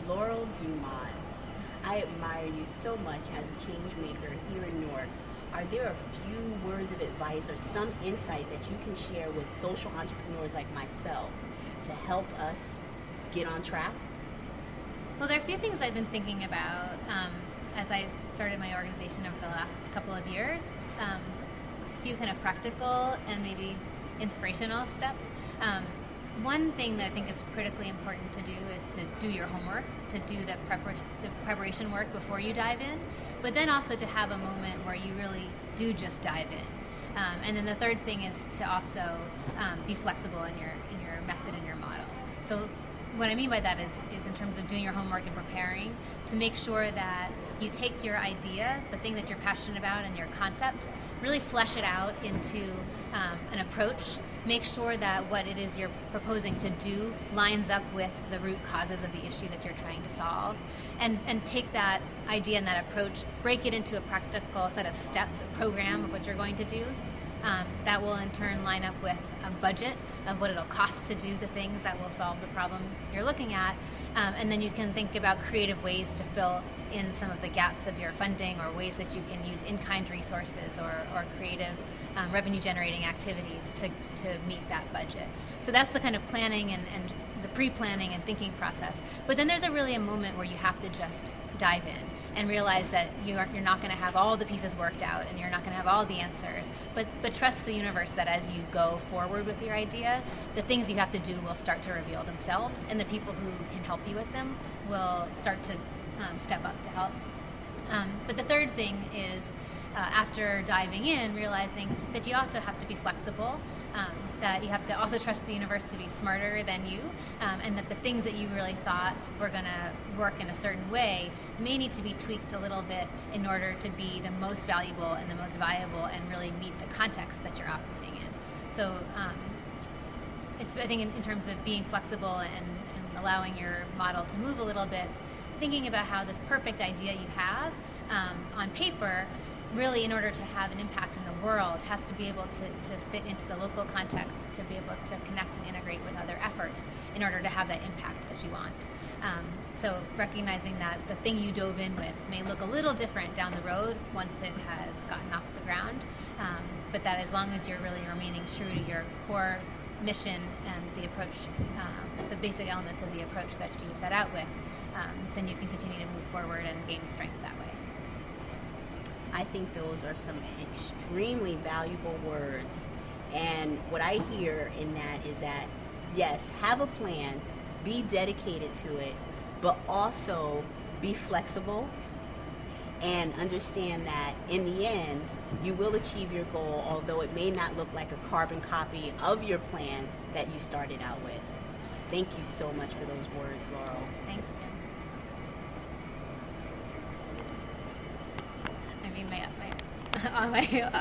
Laurel Dumont. I admire you so much as a change maker here in Newark. Are there a few words of advice or some insight that you can share with social entrepreneurs like myself to help us get on track? Well, there are a few things I've been thinking about as I started my organization over the last couple of years. A few kind of practical and maybe inspirational steps. One thing that I think is critically important to do is to do your homework, to do the preparation work before you dive in, but then also to have a moment where you really do just dive in. And then the third thing is to also be flexible in your method and your model. So what I mean by that is in terms of doing your homework and preparing, to make sure that you take your idea, the thing that you're passionate about and your concept, really flesh it out into an approach. Make sure that what it is you're proposing to do lines up with the root causes of the issue that you're trying to solve, and take that idea and that approach, break it into a practical set of steps, a program of what you're going to do. That will in turn line up with a budget of what it'll cost to do the things that will solve the problem you're looking at. And then you can think about creative ways to fill in some of the gaps of your funding, or ways that you can use in-kind resources or creative revenue generating activities to meet that budget. So that's the kind of planning and the pre-planning and thinking process. But then there's really a moment where you have to just dive in and realize that you're not going to have all the pieces worked out, and you're not going to have all the answers, but trust the universe that as you go forward with your idea, the things you have to do will start to reveal themselves, and the people who can help you with them will start to step up to help. But the third thing is, after diving in, realizing that you also have to be flexible, that you have to also trust the universe to be smarter than you, and that the things that you really thought were going to work in a certain way may need to be tweaked a little bit in order to be the most valuable and the most viable and really meet the context that you're operating in. So it's, I think, in terms of being flexible and allowing your model to move a little bit, thinking about how this perfect idea you have on paper, really, in order to have an impact in the world, has to be able to fit into the local context, to be able to connect and integrate with other efforts in order to have that impact that you want. So recognizing that the thing you dove in with may look a little different down the road once it has gotten off the ground, but that as long as you're really remaining true to your core mission and the approach, the basic elements of the approach that you set out with, then you can continue to move forward and gain strength that way. I think those are some extremely valuable words. And what I hear in that is that, yes, have a plan, be dedicated to it, but also be flexible and understand that in the end, you will achieve your goal, although it may not look like a carbon copy of your plan that you started out with. Thank you so much for those words, Laurel. Thanks, Kim. I mean, my